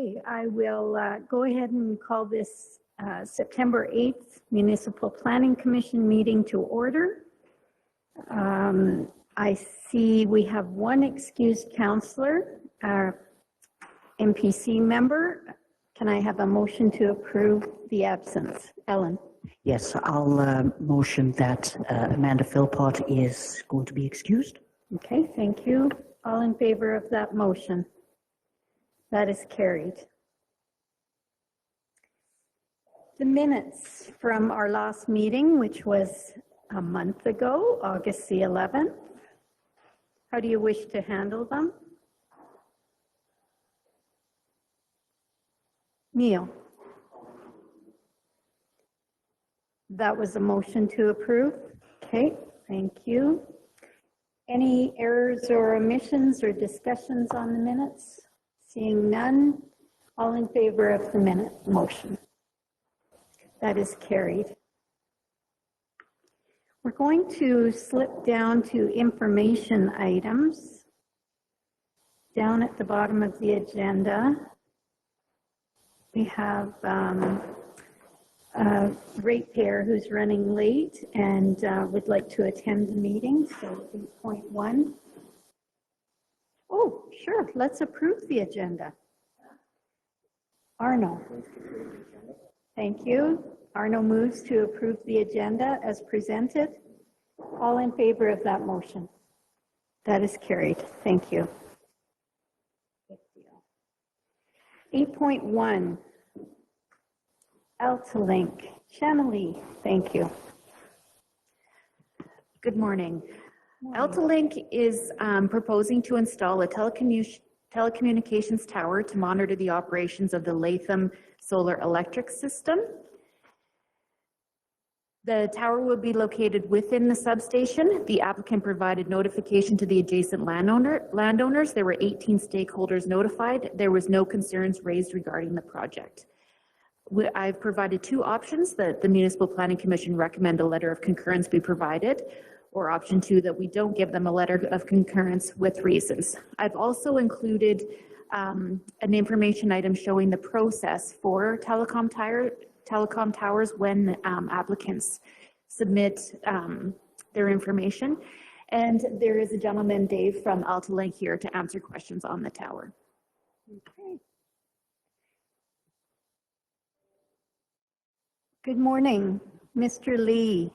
Okay, I will go ahead and call this September 8th Municipal Planning Commission meeting to order. I see we have one excused councillor, our MPC member. Can I have a motion to approve the absence? Ellen? Yes, I'll motion that Amanda Philpott is going to be excused. Okay, thank you. All in favor of that motion? That is carried. The minutes from our last meeting, which was a month ago, August the 11th. How do you wish to handle them? Neil? That was a motion to approve. Okay, thank you. Any errors or omissions or discussions on the minutes? Seeing none, all in favor of the minute motion? That is carried. We're going to slip down to information items. Down at the bottom of the agenda, we have a ratepayer who's running late and would like to attend the meeting, so 8.1. Oh, sure, let's approve the agenda. Arno. Thank you. Arno moves to approve the agenda as presented. All in favor of that motion? That is carried. Thank you. 8.1, AltaLink. Channelie, thank you. Good morning. AltaLink is proposing to install a telecommunications tower to monitor the operations of the Latham solar electric system. The tower will be located within the substation. The applicant provided notification to the adjacent landowners. There were 18 stakeholders notified. There was no concerns raised regarding the project. I've provided two options that the Municipal Planning Commission recommend a letter of concurrence be provided, or option two, that we don't give them a letter of concurrence with reasons. I've also included an information item showing the process for telecom towers when applicants submit their information. And there is a gentleman, Dave, from AltaLink here to answer questions on the tower. Okay. Good morning, Mr. Lee.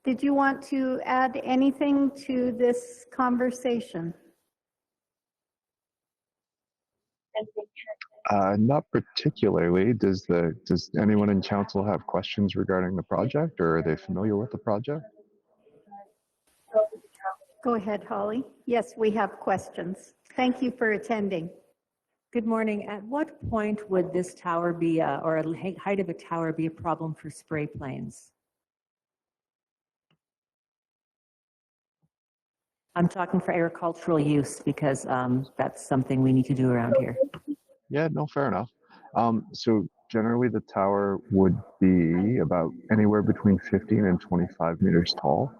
Did you want to add anything to this conversation? Not particularly. Does anyone in council have questions regarding the project, or are they familiar with the project? Go ahead, Holly. Yes, we have questions. Thank you for attending. Good morning. At what point would this tower be, or a height of a tower be a problem for spray planes? I'm talking for agricultural use because that's something we need to do around here. Yeah, no, fair enough. So generally the tower would be about anywhere between 15 and 25 meters tall.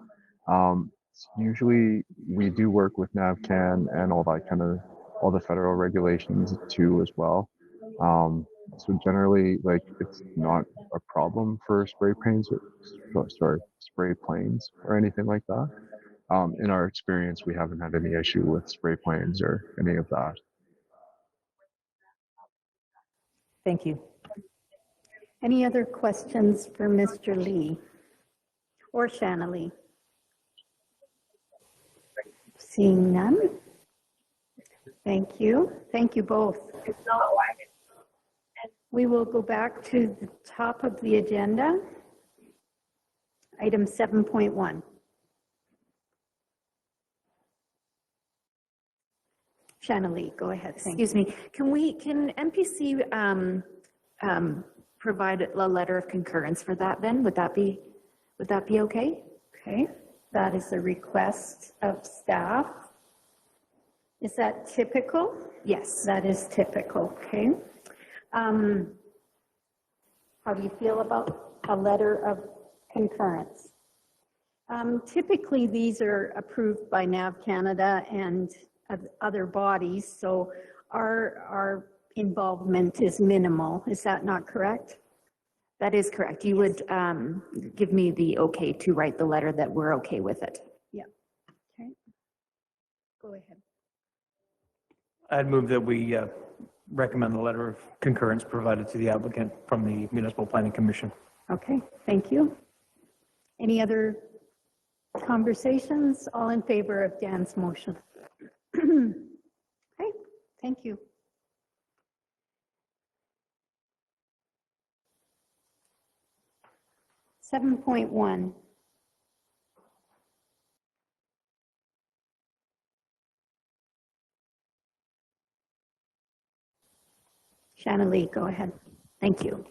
Usually we do work with NavCan and all that kind of, all the federal regulations too as well. So generally, like, it's not a problem for spray planes or anything like that. In our experience, we haven't had any issue with spray planes or any of that. Thank you. Any other questions for Mr. Lee or Channelie? Seeing none. Thank you. Thank you both. We will go back to the top of the agenda. Item 7.1. Channelie, go ahead. Excuse me. Can MPC provide a letter of concurrence for that then? Would that be okay? Okay. That is a request of staff. Is that typical? Yes. That is typical. Okay. How do you feel about a letter of concurrence? Typically, these are approved by NAV Canada and other bodies, so our involvement is minimal. Is that not correct? That is correct. You would give me the okay to write the letter that we're okay with it. Yeah. Okay. Go ahead. I'd move that we recommend the letter of concurrence provided to the applicant from the Municipal Planning Commission. Okay, thank you. Any other conversations? All in favor of Dan's motion? Okay, thank you. Seven point one. Shanna Lee, go ahead. Thank you.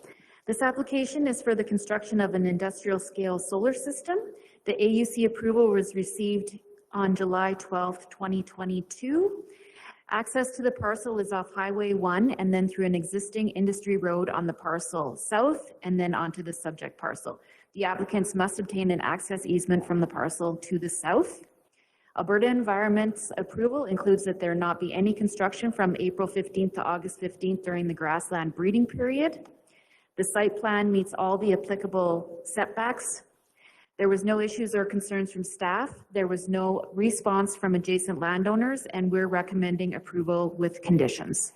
This application is for the construction of an industrial scale solar system. The AUC approval was received on July 12th, 2022. Access to the parcel is off Highway 1 and then through an existing industry road on the parcel south and then onto the subject parcel. The applicants must obtain an access easement from the parcel to the south. Alberta Environment's approval includes that there not be any construction from April 15th to August 15th during the grassland breeding period. The site plan meets all the applicable setbacks. There was no issues or concerns from staff. There was no response from adjacent landowners, and we're recommending approval with conditions.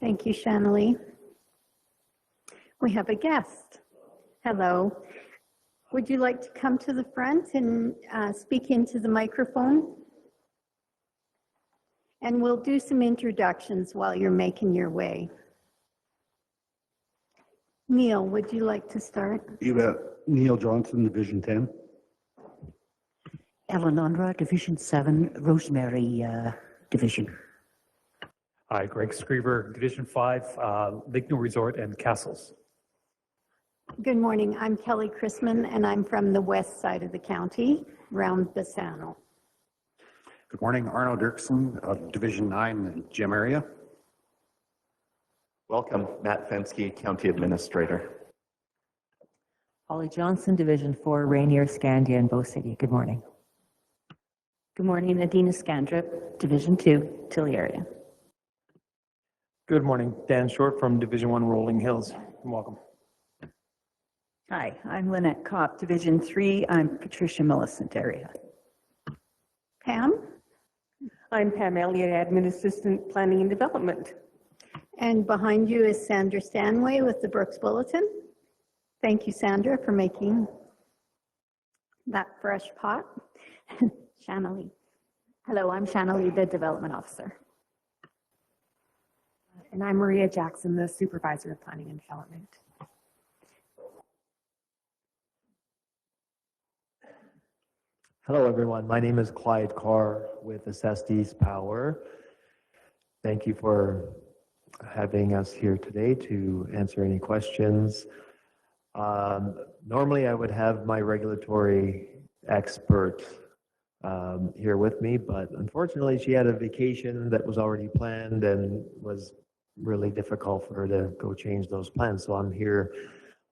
Thank you, Shanna Lee. We have a guest. Hello. Would you like to come to the front and speak into the microphone? And we'll do some introductions while you're making your way. Neil, would you like to start? You bet. Neil Johnson, Division 10. Eleonora, Division 7, Rosemary Division. Hi, Greg Screever, Division 5, Lake Resort and Castles. Good morning. I'm Kelly Chrisman, and I'm from the west side of the county, around Bassano. Good morning. Arno Dirksen, Division 9, Gem area. Welcome, Matt Fensky, County Administrator. Holly Johnson, Division 4, Rainier, Scandia, and Bow City. Good morning. Good morning, Adina Scandrip, Division 2, Tilly area. Good morning, Dan Short from Division 1, Rolling Hills. Welcome. Hi, I'm Lynette Kopp, Division 3. I'm Patricia Millicent area. Pam? I'm Pam Elliott, Admin Assistant, Planning and Development. And behind you is Sandra Stanway with the Brooks Bulletin. Thank you, Sandra, for making that fresh pot. Shanna Lee. Hello, I'm Shanna Lee, the Development Officer. And I'm Maria Jackson, the Supervisor of Planning and Development. Hello, everyone. My name is Clyde Carr with Assessed East Power. Thank you for having us here today to answer any questions. Normally, I would have my regulatory expert here with me, but unfortunately, she had a vacation that was already planned and was really difficult for her to go change those plans. So I'm here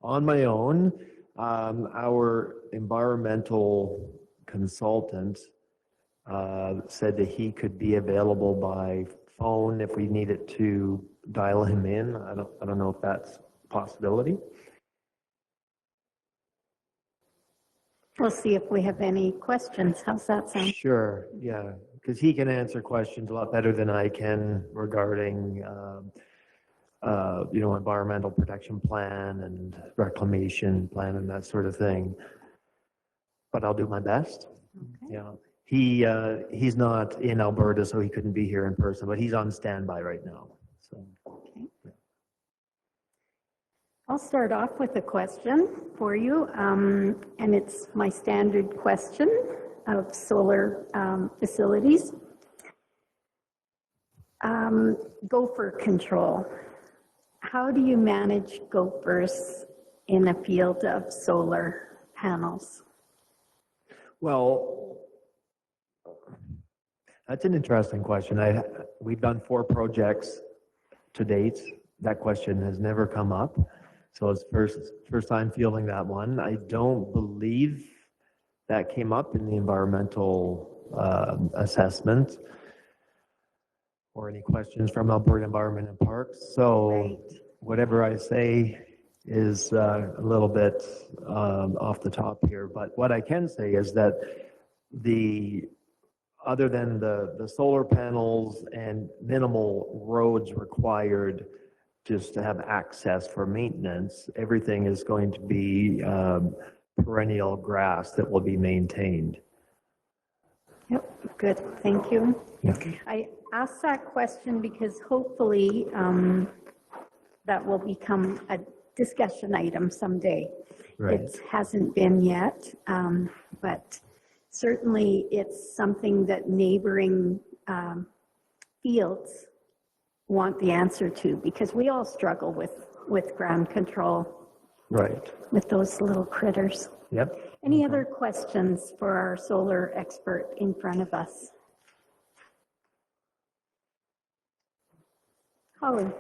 on my own. Our environmental consultant said that he could be available by phone if we needed to dial him in. I don't know if that's a possibility. We'll see if we have any questions. How's that sound? Sure, yeah, because he can answer questions a lot better than I can regarding environmental protection plan and reclamation plan and that sort of thing. But I'll do my best. Okay. Yeah, he's not in Alberta, so he couldn't be here in person, but he's on standby right now. So. Okay. I'll start off with a question for you, and it's my standard question of solar facilities. Gopher control. How do you manage gophers in a field of solar panels? Well, that's an interesting question. We've done 4 projects to date. That question has never come up. So it's first time fielding that one. I don't believe that came up in the environmental assessment or any questions from Alberta Environment and Parks. So whatever I say is a little bit off the top here, but what I can say is that other than the solar panels and minimal roads required just to have access for maintenance, everything is going to be perennial grass that will be maintained. Yep, good, thank you. I asked that question because hopefully that will become a discussion item someday. Right. It hasn't been yet, but certainly it's something that neighboring fields want the answer to, because we all struggle with ground control. Right. With those little critters. Yep. Any other questions for our solar expert in front of us? Holly.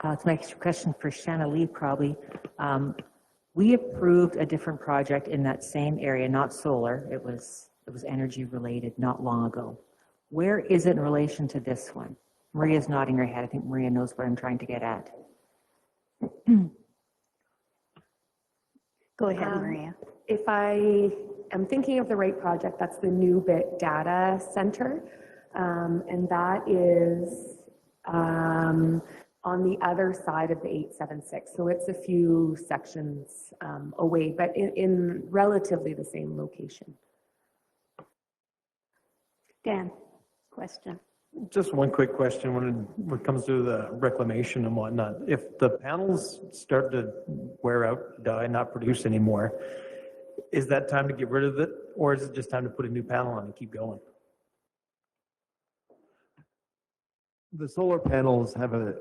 It's my question for Shanna Lee, probably. We approved a different project in that same area, not solar. It was energy related not long ago. Where is it in relation to this one? Maria's nodding her head. I think Maria knows what I'm trying to get at. Go ahead, Maria. If I am thinking of the right project, that's the New Bit Data Center. And that is on the other side of the 876. So it's a few sections away, but in relatively the same location. Dan, question. Just one quick question when it comes to the reclamation and whatnot. If the panels start to wear out, die, not produce anymore, is that time to get rid of it, or is it just time to put a new panel on and keep going? The solar panels have a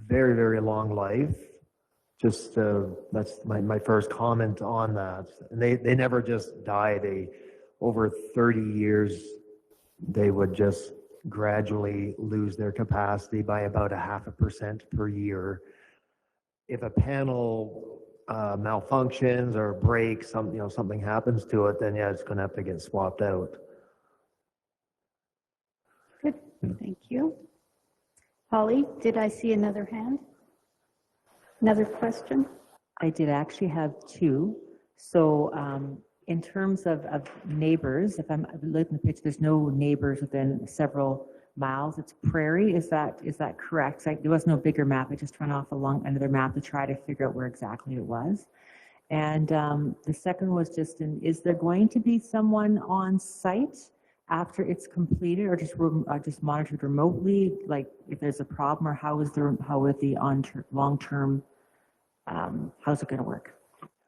very, very long life. Just that's my first comment on that. And they never just die. Over 30 years, they would just gradually lose their capacity by about 0.5% per year. If a panel malfunctions or breaks, something happens to it, then yeah, it's going to have to get swapped out. Good, thank you. Holly, did I see another hand? Another question? I did actually have two. So in terms of neighbors, if I'm looking at the picture, there's no neighbors within several miles. It's prairie. Is that correct? There was no bigger map. I just ran off along another map to try to figure out where exactly it was. And the second was just, is there going to be someone on site after it's completed, or just monitored remotely? Like if there's a problem, or how with the long-term, how's it going to work?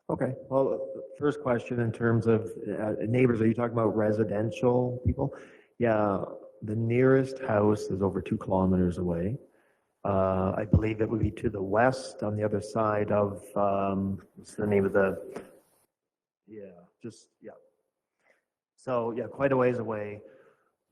Okay, well, first question in terms of neighbors, are you talking about residential people? Yeah, the nearest house is over 2 kilometers away. I believe it would be to the west on the other side of, what's the name of So yeah, quite a ways away.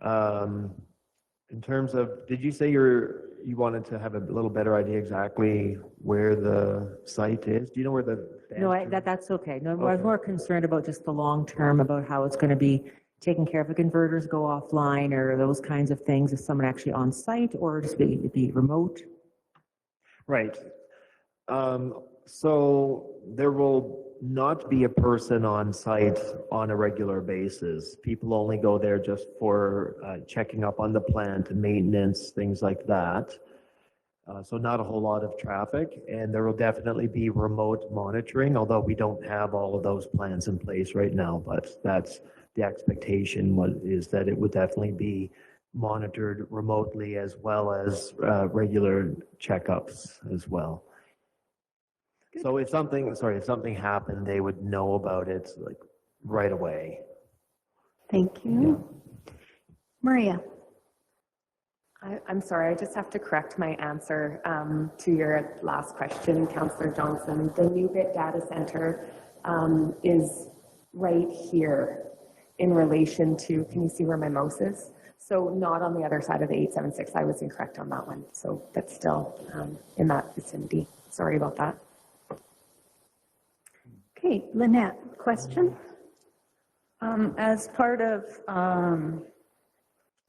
In terms of, did you say you wanted to have a little better idea exactly where the site is? Do you know where the? No, that's okay. No, I was more concerned about just the long term, about how it's going to be taken care of. If converters go offline or those kinds of things, is someone actually on site or just be remote? Right. So there will not be a person on site on a regular basis. People only go there just for checking up on the plant, maintenance, things like that. So not a whole lot of traffic, and there will definitely be remote monitoring, although we don't have all of those plans in place right now, but that's the expectation is that it would definitely be monitored remotely, as well as regular checkups as well. So if something happened, they would know about it like right away. Thank you. Yeah. Maria. I'm sorry, I just have to correct my answer to your last question, Councillor Johnson. The New Bit Data Center is right here in relation to, can you see where my mouse is? So not on the other side of the 876. I was incorrect on that one. So that's still in that vicinity. Sorry about that. Okay, Lynette, question? As part of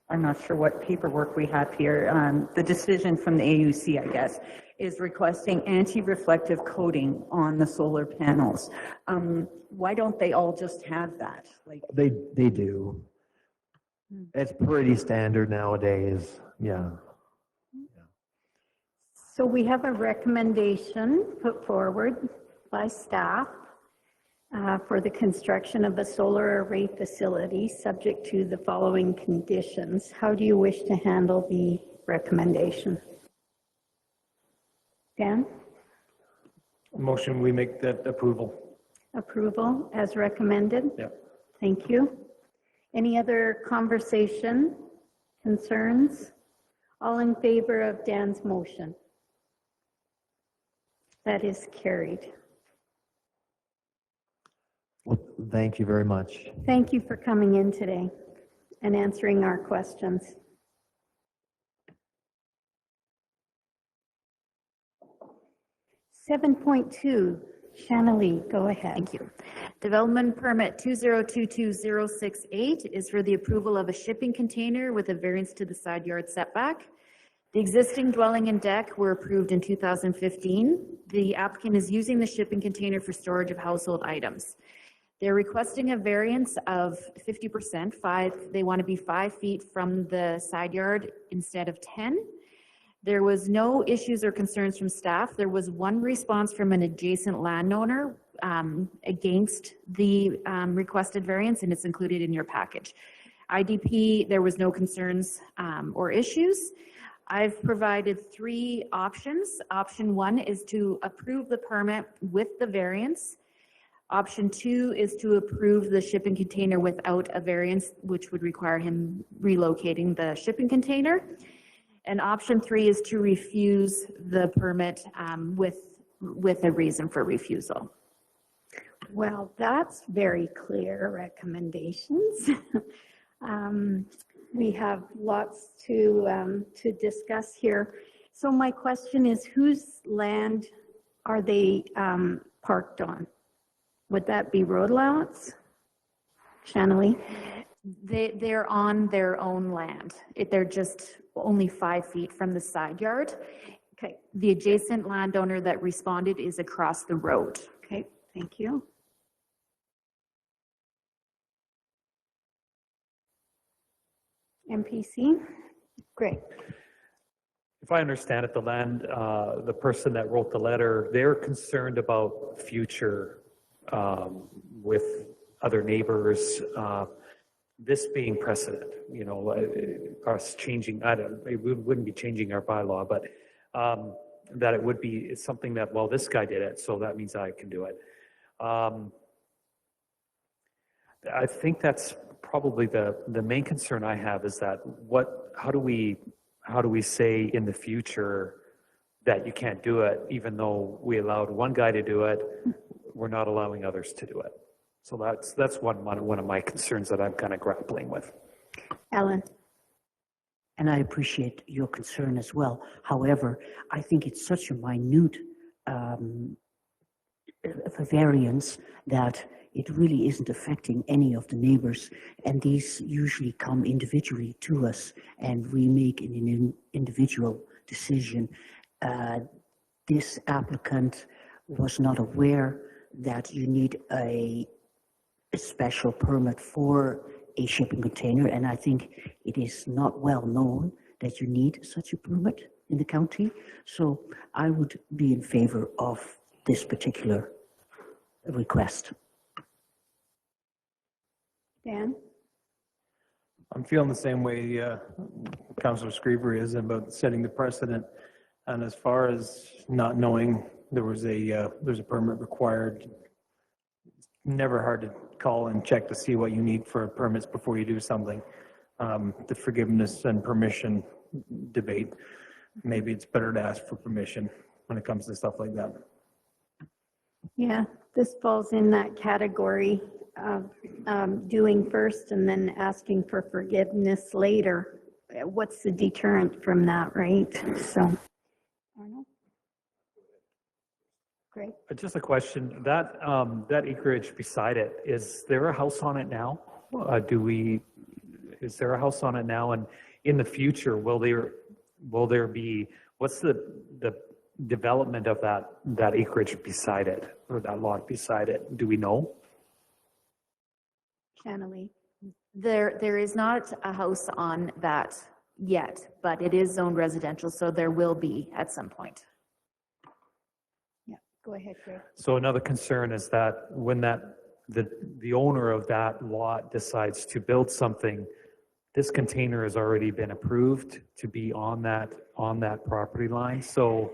I'm not sure what paperwork we have here. The decision from the AUC, I guess, is requesting anti-reflective coating on the solar panels. Why don't they all just have that? Like, They do. It's pretty standard nowadays, yeah. So we have a recommendation put forward by staff for the construction of a solar array facility subject to the following conditions. How do you wish to handle the recommendation? Dan? Motion, we make that approval. Approval as recommended? Yep. Thank you. Any other conversation, concerns? All in favor of Dan's motion? That is carried. Well, thank you very much. Thank you for coming in today and answering our questions. (7.2), Shanley, go ahead. Thank you. Development permit 2022068 is for the approval of a shipping container with a variance to the side yard setback. The existing dwelling and deck were approved in 2015. The applicant is using the shipping container for storage of household items. They're requesting a variance of 50%. They want to be 5 feet from the side yard instead of 10. There was no issues or concerns from staff. There was one response from an adjacent landowner against the requested variance, and it's included in your package. IDP, there was no concerns or issues. I've provided 3 options. Option 1 is to approve the permit with the variance. Option 2 is to approve the shipping container without a variance, which would require him relocating the shipping container. And option 3 is to refuse the permit with a reason for refusal. Well, that's very clear recommendations. We have lots to discuss here. So my question is, whose land are they parked on? Would that be road allowance? Shanley? They're on their own land. They're just only 5 feet from the side yard. Okay. The adjacent landowner that responded is across the road. Okay, thank you. MPC? Great. If I understand it, the person that wrote the letter, they're concerned about future with other neighbors, this being precedent, us changing, it wouldn't be changing our bylaw, but that it would be something that, well, this guy did it, so that means I can do it. I think that's probably the main concern I have is that how do we say in the future that you can't do it, even though we allowed one guy to do it, we're not allowing others to do it. So that's one of my concerns that I'm kind of grappling with. Ellen? And I appreciate your concern as well. However, I think it's such a minute variance that it really isn't affecting any of the neighbors. And these usually come individually to us and we make an individual decision. This applicant was not aware that you need a special permit for a shipping container, and I think it is not well known that you need such a permit in the county. So I would be in favor of this particular request. Dan? I'm feeling the same way Councillor Screever is about setting the precedent. And as far as not knowing there's a permit required, it's never hard to call and check to see what you need for permits before you do something. The forgiveness and permission debate, maybe it's better to ask for permission when it comes to stuff like that. Yeah, this falls in that category of doing first and then asking for forgiveness later. What's the deterrent from that, right? So, Arnold? Great. Just a question, that acreage beside it, is there a house on it now? Is there a house on it now? And in the future, will there be, what's the development of that acreage beside it, or that lot beside it? Do we know? Shanley. There is not a house on that yet, but it is zoned residential, so there will be at some point. Yeah, go ahead, Greg. So another concern is that when the owner of that lot decides to build something, this container has already been approved to be on that property line. So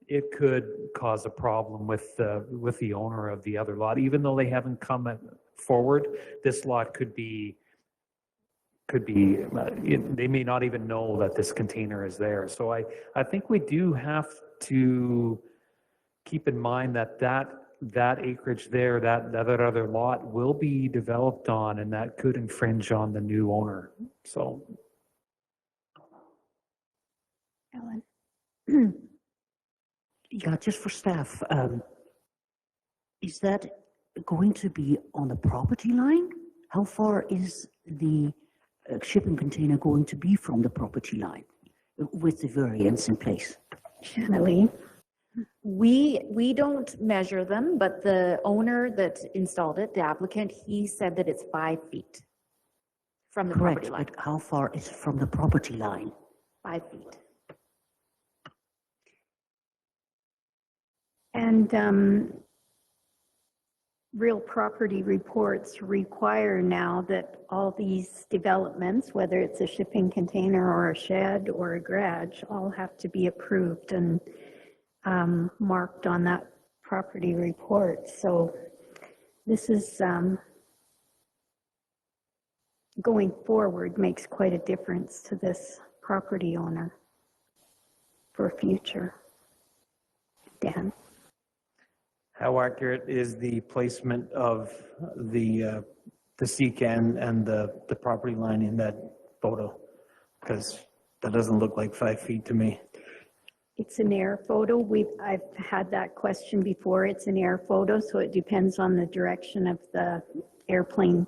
it could cause a problem with the owner of the other lot, even though they haven't come forward. This lot could be they may not even know that this container is there. So I think we do have to keep in mind that acreage there, that other lot will be developed on, and that could infringe on the new owner. So. Ellen. Yeah, just for staff, is that going to be on the property line? How far is the shipping container going to be from the property line with the variance in place? Shanley. We don't measure them, but the owner that installed it, the applicant, he said that it's 5 feet from the property line. Correct, but how far is it from the property line? 5 feet. And real property reports require now that all these developments, whether it's a shipping container or a shed or a garage, all have to be approved and marked on that property report. So this is going forward makes quite a difference to this property owner for future. Dan? How accurate is the placement of the CCAN and the property line in that photo? Because that doesn't look like 5 feet to me. It's an air photo. I've had that question before. It's an air photo, so it depends on the direction of the airplane.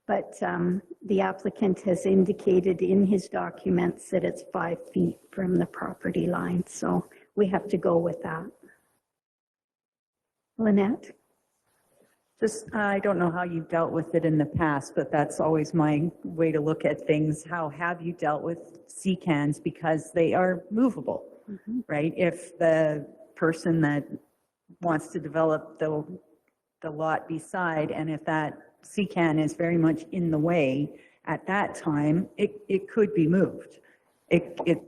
But the applicant has indicated in his documents that it's 5 feet from the property line, so we have to go with that. Lynette? Just, I don't know how you've dealt with it in the past, but that's always my way to look at things. How have you dealt with CCANs? Because they are movable, right? If the person that wants to develop the lot beside, and if that CCAN is very much in the way at that time, it could be moved.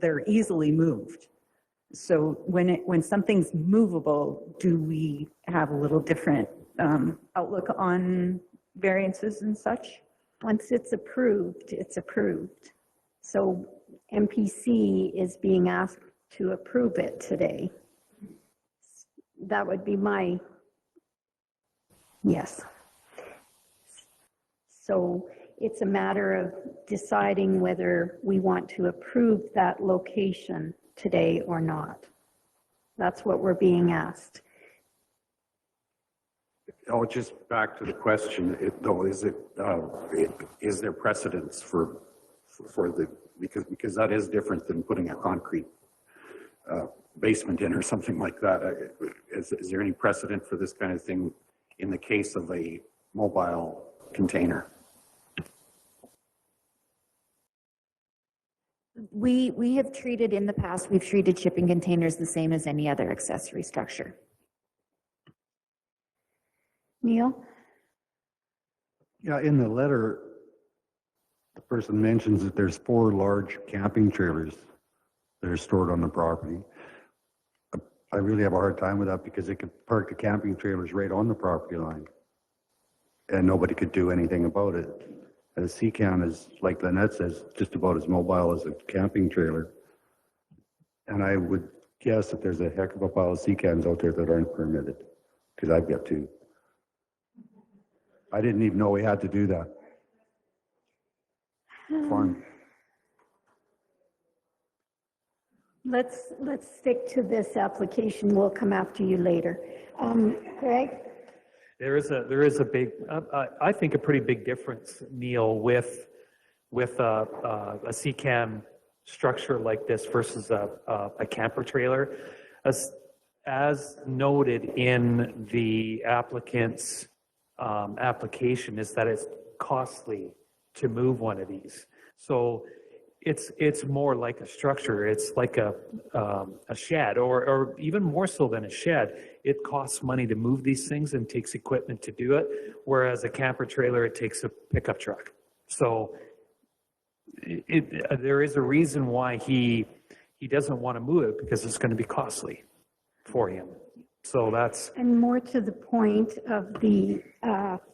They're easily moved. So when something's movable, do we have a little different outlook on variances and such? Once it's approved, it's approved. So MPC is being asked to approve it today. That would be my yes. So it's a matter of deciding whether we want to approve that location today or not. That's what we're being asked. Oh, just back to the question, though, is there precedence for the, because that is different than putting a concrete basement in or something like that. Is there any precedent for this kind of thing in the case of a mobile container? We have treated, in the past, we've treated shipping containers the same as any other accessory structure. Neil? Yeah, in the letter, the person mentions that there's 4 large camping trailers that are stored on the property. I really have a hard time with that because they could park the camping trailers right on the property line and nobody could do anything about it. And a CCAN is, like Lynette says, just about as mobile as a camping trailer. And I would guess that there's a heck of a pile of CCANs out there that aren't permitted, because I've got 2. I didn't even know we had to do that. Fun. Let's stick to this application. We'll come after you later. Greg? There is a big, I think a pretty big difference, Neil, with with a CCAN structure like this versus a camper trailer. As noted in the applicant's application, is that it's costly to move one of these. So it's more like a structure. It's like a shed, or even more so than a shed. It costs money to move these things and takes equipment to do it, whereas a camper trailer, it takes a pickup truck. So there is a reason why he doesn't want to move it, because it's going to be costly for him. So that's... And more to the point of the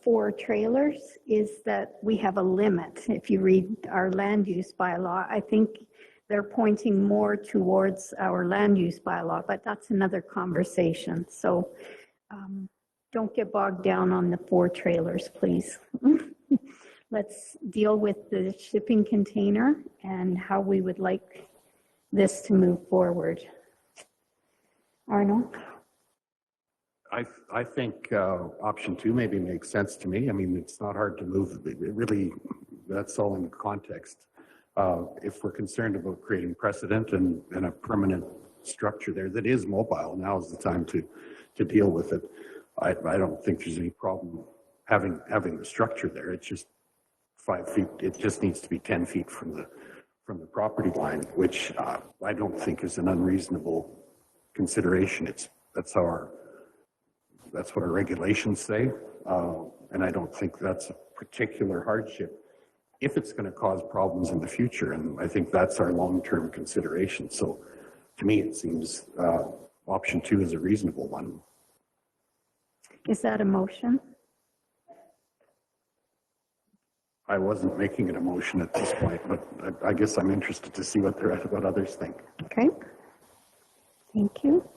4 trailers is that we have a limit. If you read our land use bylaw, I think they're pointing more towards our land use bylaw, but that's another conversation. So don't get bogged down on the 4 trailers, please. Let's deal with the shipping container and how we would like this to move forward. Arnold? I think option 2 maybe makes sense to me. I mean, it's not hard to move. It really, that's all in context. If we're concerned about creating precedent and a permanent structure there that is mobile, now is the time to deal with it. I don't think there's any problem having the structure there. It's just 5 feet. It just needs to be 10 feet from the property line, which I don't think is an unreasonable consideration. That's what our regulations say, and I don't think that's a particular hardship if it's going to cause problems in the future, and I think that's our long-term consideration. So to me, it seems option 2 is a reasonable one. Is that a motion? I wasn't making it a motion at this point, but I guess I'm interested to see what others think. Okay. Thank you.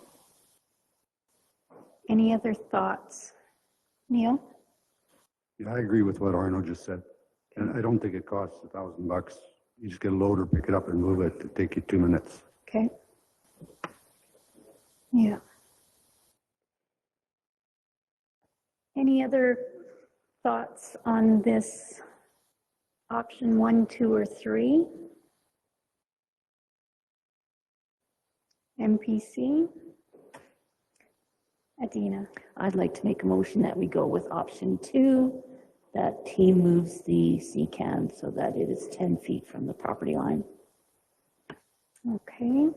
Any other thoughts? Neil? Yeah, I agree with what Arno just said. And I don't think it costs $1,000. You just get a loader, pick it up and move it. It'll take you 2 minutes. Okay. Yeah. Any other thoughts on this option 1, 2, or 3? MPC? Adina? I'd like to make a motion that we go with option 2, that he moves the CCAN so that it is 10 feet from the property line. Okay.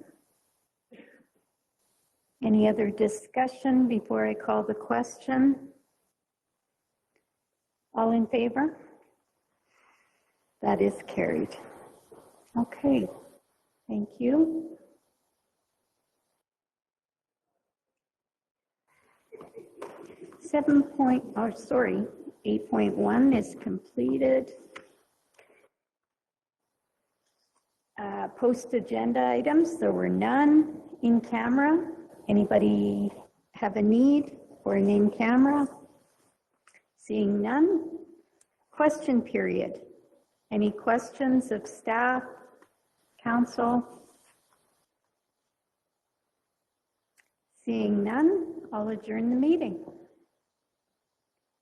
Any other discussion before I call the question? All in favor? That is carried. Okay, thank you. 8.1 is completed. Post-agenda items, there were none in camera. Anybody have a need for an in-camera? Seeing none. Question period. Any questions of staff, council? Seeing none, I'll adjourn the meeting.